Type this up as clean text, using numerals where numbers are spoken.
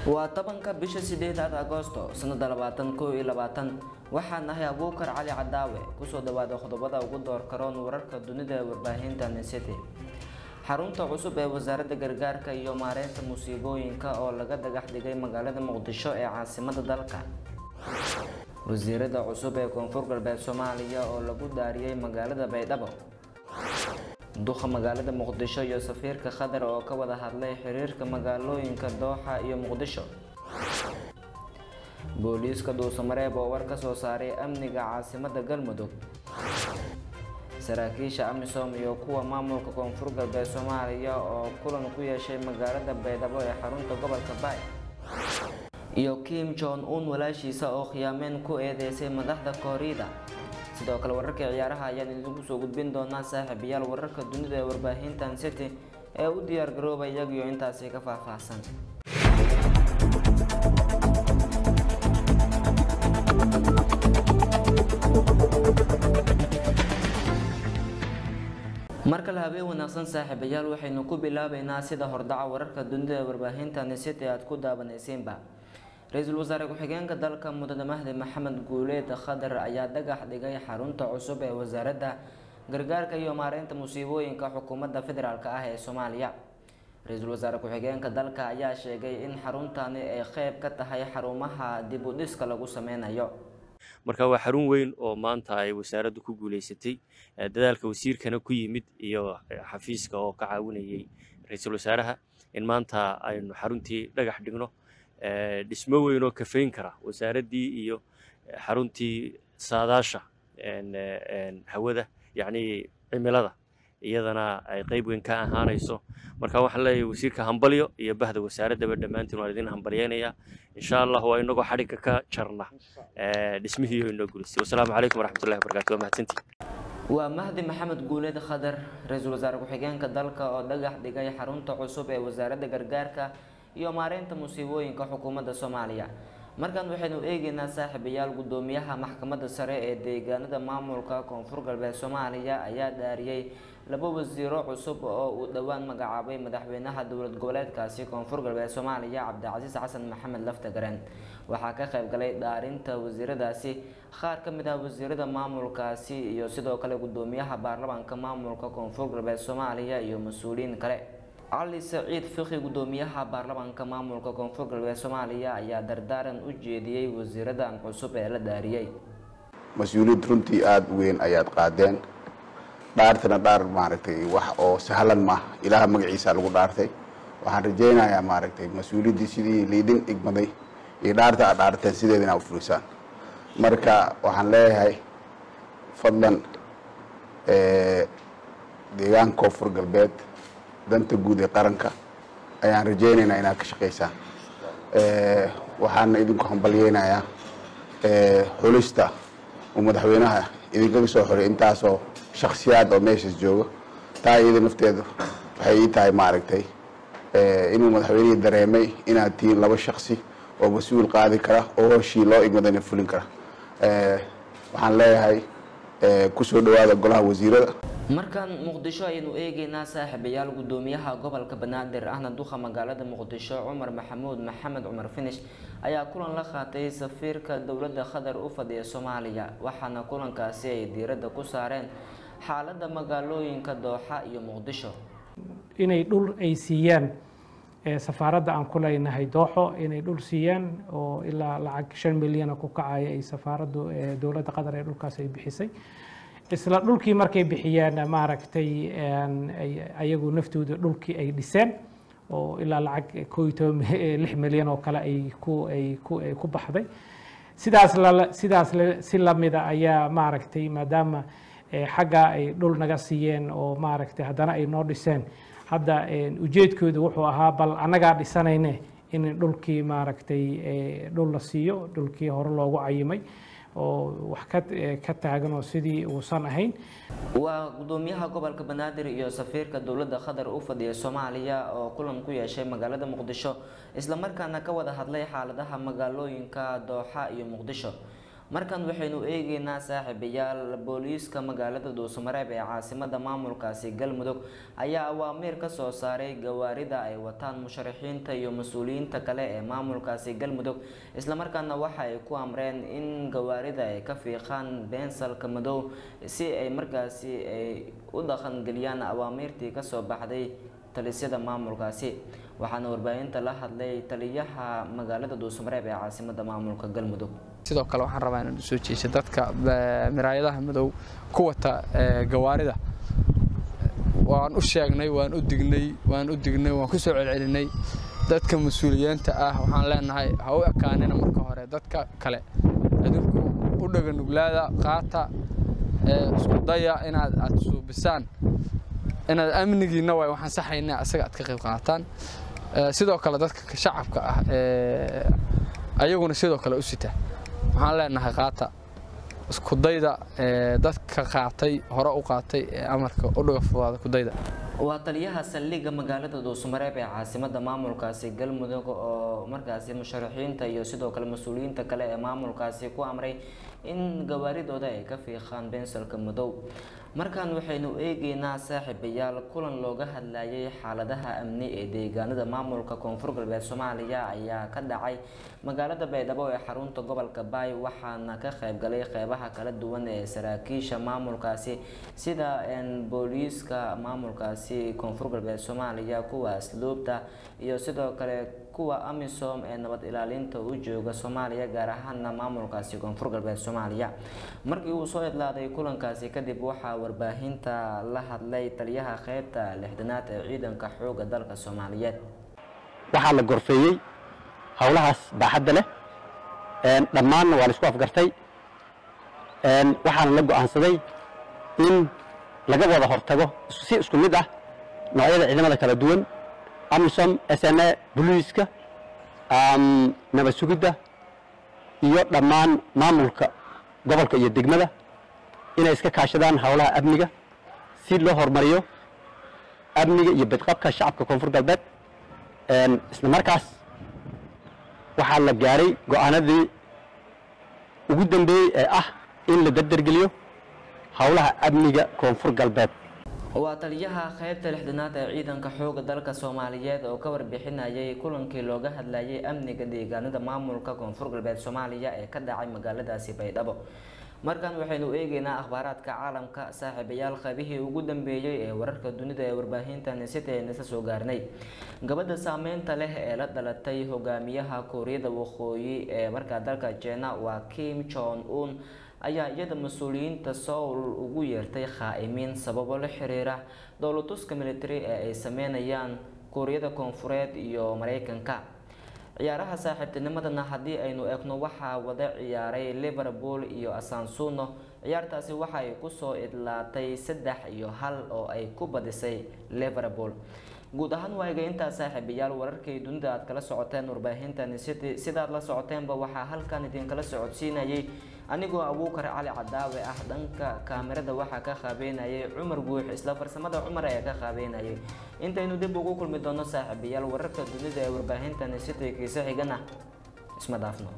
waa tobanka bisha 8 Agoosto sanada 2021 waxaan nahay Abuukar Cali Cadaawe kusoo dhawaada khudbada ugu door karoon wararka dunida ee warbaahinta City. xarunta cusub ee wasaaradda gargaarka iyo maareynta musiibooyinka oo laga dagax dhigay magaalada Muqdisho ee caasimadda dalka. wasiirada cusub ee Koonfur Galbeed Soomaaliya oo lagu daariyay magaalada Baydhabo. duqa magaalada Muqdisho iyo safiirka Qatar oo ka wada hadlay xiriirka magaalooyinka Dooxa iyo Muqdisho. booliiska Dhuusamareeb oo war ka soo saaray amniga caasimadda Galmudug. saraakiisha AMISOM iyo kuwa maamulka Koonfur Galbeed Soomaaliya oo kulan ku yeeshay magaalada Baydhabo ee xarunta gobolka Bay. iyo Kim Jong Un walaashiisa oo khiyaameen ku eedeysay madaxda Kooriida. sidoo kale wararka ciyaaraha ayaan idinku soo gudbin doonaa saaxiibayaal wararka dunida ee warbaahinta City ee u diyaar garoobay iyaga intaasi ka faahfaahsan. marka la habeen wanaagsan saaxiibayaal waxaynu ku bilaabaynaa sida hordhaca wararka dunida ee warbaahinta City aad ku daawanaysiinba. Ra'iisul Wasaare ku-xigeenka dalka Mudane Mahdi Maxamed Guuleed Khadar ayaa dagax dhigay xarunta cusub ee wasaaradda gargaarka iyo maareynta musiibooyinka xukuumadda federaalka ah ee Soomaaliya. Ra'iisul Wasaare ku-xigeenka dalka ayaa sheegay in xaruntani ay qayb ka tahay xarumaha dib u dhiska lagu sameynayo. marka waa xarun weyn oo maanta ay wasaaraddu ku guuleysatay dadaalka wasiirkana ku yimid iyo xafiiska oo ka caawinayay ra'iisul wasaaraha in maanta aynu xaruntii dhagax dhigno dhismo weyn oo kafeyn kara wasaaraddii iyo xaruntii saadaasha hawada yacni cimilada iyadana ay qayb weyn ka ahaanayso. marka waxaan leeyahay wasiirka hambalyo iyo bahda wasaaradaba dhammaantiin waan idin hambalyeynaya insha Allah waa inagoo xadhigga ka jarna dhismihii inoo guuleystay. wassalaamu calaykum waraxmatullahi wabarakaatuh. waa mahadsantihiin. waa Mahdi Maxamed Guuleed Khadar ra'iisul wasaare ku-xigeenka dalka oo dhagax dhigay xarunta cusub ee wasaaradda gargaarka iyo maareynta musiibooyinka xukuumadda Soomaaliya. markan waxaynu eegaynaa saaxiibayaal gudoomiyaha maxkamadda sare ee deegaanada maamulka Koonfur Galbeed Soomaaliya ayaa daariyay laba wasiiro cusub oo uu dhawaan magacaabay madaxweynaha dowlad goboleedkaasi Koonfur Galbeed Soomaaliya Cabdicasiis Xasan Maxamed Laftagareen. waxaa ka qayb galay dhaarinta wasiiradaasi qaar ka mid ah wasiirada maamulkaasi iyo sidoo kale gudoomiyaha baarlamaanka maamulka Koonfur Galbeed Soomaaliya iyo mas'uuliyiin kale. علي سعيد فقي قدوميها برلمان كمامل كونفور قلبي سوماليا ayaa dardaaran u jeediyay wasiiradan cusub ee la daariyay. mas'uuliyad runtii aad weyn ayaad qaadeen dhaartana dhaar maaragtay wax oo sahlan ma ilaaha magaciisa lagu dhaartay. waxaan rajaynayaa maaragtay mas'uuliyadii sidii liidin igmaday iyo dhaarta aad dhaarteen sideedana u fulisaan. marka waxaan leeyahay fadlan deegaanka Koonfur Galbeed danta guud ee qaranka ayaan rajaynaynaa inaad ka shaqeysaan. waxaan idinku hambalyeynayaa xulista uu madaxweynaha idinkaga soo xoray intaasoo shakhsiyaad oo meeshaas jooga. taa iyada nafteedu waxay ii tahay maaragtay inuu madaxweynihii dareemay inaad tihiin laba shakhsi oo mas-uul qaadi kara oo hooshii loo igmadana fulin kara. waxaan leeyahay kusoo dhawaada golaha wasiirada. markan Muqdisho aynu eegaynaa saaxiibayaal gudoomiyaha gobolka Banaadir ahna duqa magaalada Muqdisho Umar Maxamuud Maxamed Umar Finish ayaa kulan la qaatay safiirka dowladda Qatar u fadhiya Soomaaliya. waxaana kulankaasi ay diiradda ku saareen xaaladda magaalooyinka Dooxa iyo Muqdisho. inay dhul ay siiyaan safaaradda aan ku leenahay Dooxo inay dhul siiyaan oo ilaa lacag 5 milyan ku kacaya ay safaaraddu dowladda Qatar ee dhulkaas ay bixisay. isla dhulkii markay bixiyeen maaragtay ayagu naftooda dhulkii ay dhiseen oo ilaa lacag 6 milyan oo kale ay ku baxday. sidaas si lamida ayaa maaragtay maadaama xagga ay dhul naga siiyeen oo maaragtay haddana ay noo dhiseen hadda ujeedkoodu wuxuu ahaa bal annagaa dhisanayne in dhulkii maaragtay dhul la siiyo dhulkii hore loogu cayimay oo wax ka taagan oo sidii uusan ahayn. waa gudoomiyaha gobolka Banaadir iyo safiirka dowladda Qatar u fadhiya Soomaaliya oo kulan ku yeeshay magaalada Muqdisho isla markaana ka wada hadlay xaaladaha magaalooyinka Dooxa iyo Muqdisho. markan waxaynu eegaynaa saaxiibayaal booliiska magaalada Dhuusamareeb ee caasimada maamulkaasi Galmudug ayaa awaamiir ka soo saaray gawaarida ay wataan musharaxiinta iyo mas'uuliyiinta kale ee maamulkaasi Galmudug isla markaana waxa ay ku amreen in gawaarida ay ka fiiqaan beensalka madow si ay markaasi ay u dhaqan galiyaan awaamiirtii ka soo baxday talisyada maamulkaasi waxaana warbaahinta la hadlay taliyaha magaalada Dhuusamareeb ee caasimada maamulka Galmudug sidoo kale waxaan rabaa inaan soo jeesto dadka miraayadaha madow ku wata gawaarida waan u sheegnay waan u dignay waan ku soo celcelinay dadka mas'uuliyiinta ah waxaan leenahay ha u ekaanina marka hore dadka kale adinku u dhaga nuglaada qaata isku daya inaad suubisaan inaad amnigiina way waxaan saxaynaa asaga aad ka qayb qaataan sidoo kale dadka shacabka ah ayaguna sidoo kale u sita waxaan leenahay qaata isku dayda dadka qaatay hore u qaatay amarka u dhaga fudaada ku dayda waa taliyaha saldhigga magaalada Dhuusamareeb ee caasimada maamulkaasi Galmudug oo markaasi musharaxiinta iyo sidoo kale mas'uuliyiinta kale ee maamulkaasi ku amray in gawaaridooda ay ka fiiqaan beensalka madow markan waxaynu eegaynaa saaxiibayaal kulan looga hadlayay xaaladaha amni ee deegaanada maamulka Koonfur Galbeed Soomaaliya ayaa ka dhacay magaalada Baydhabo ee xarunta gobolka Baay waxaana ka qayb galay qaybaha kala duwan ee saraakiisha maamulkaasi sida booliiska maamulkaasi Koonfur Galbeed Soomaaliya kuwa asluubta iyo sidoo kale kuwa AMISOM ee nabad ilaalinta u jooga Soomaaliya gaar ahaan maamulkaasi Koonfur Galbeed Soomaaliya markii uu soo idlaaday kulankaasi kadib waxa warbaahinta la hadlay taliyaha qaybta 6aad ee ciidanka xoogga dalka Soomaaliyeed waxa la gorfeeyay hawlahaas baaxadda leh dhammaan waa la isku afgartay waxaan la go'aansaday in laga wada hortago si isku mid ah noocyada ciidamada kala duwan AMISOM SNA booliiska nabad sugidda iyo dhammaan maamulka gobolka iyo degmada inay iska kaashadaan hawlaha amniga si loo hormariyo amniga iyo badqabka shacabka Koonfur Galbeed isla markaas waxaa la gaaray go'aanadii ugu dambeeyay ee ah in la dardargeliyo hawlaha amniga Koonfur Galbeed waa taliyaha qaybta 6aad ee ciidanka xoogga dalka Soomaaliyeed oo ka warbixinayay kulankii looga hadlayay amniga deegaanada maamulka Koonfur Galbeed Soomaaliya ee ka dhacay magaaladaasi Baydhabo markan waxaynu eegaynaa akhbaaraadka caalamka saaxiibayaal qaybihii ugu dambeeyay ee wararka dunida ee warbaahinta Nesiteena soo gaarnay gabadha saameynta leh ee la dhalatay hogaamiyaha Kooriyada Waqooyi ee markaa dalka China waa Kim Jong Un ayaa iyada mas'uuliyiinta Seoul ugu yeertay khaa'imiin sababo la xiriira dowlatuska military ee ay sameynayaan Kooriyada Koonfureed iyo Mareykanka ciyaaraha saaxiibtinimadana haddii aynu eegno waxaa wada ciyaaray Liverpool iyo Asasuno ciyaartaasi waxa ay ku soo idlaatay 3-1 oo ay ku badisay Liverpool guud ahaan waaga intaas saaxiibayaal wararkay dunida aad kala socoteen warbaahinta City sidaad la socoteenba waxaa halkan idin kala socodsiinayay anigoo Abuukar Cali Cadaawe ah dhanka kaamirada waxaa ka qaabeynayay Cumar Guux isla farsamada Cumar ayaa ka qaabeynayay intaynu dib ugu kulmi doono saaxiibayaal wararka dunida ee warbaahinta City kiisa xigana isma dhaafno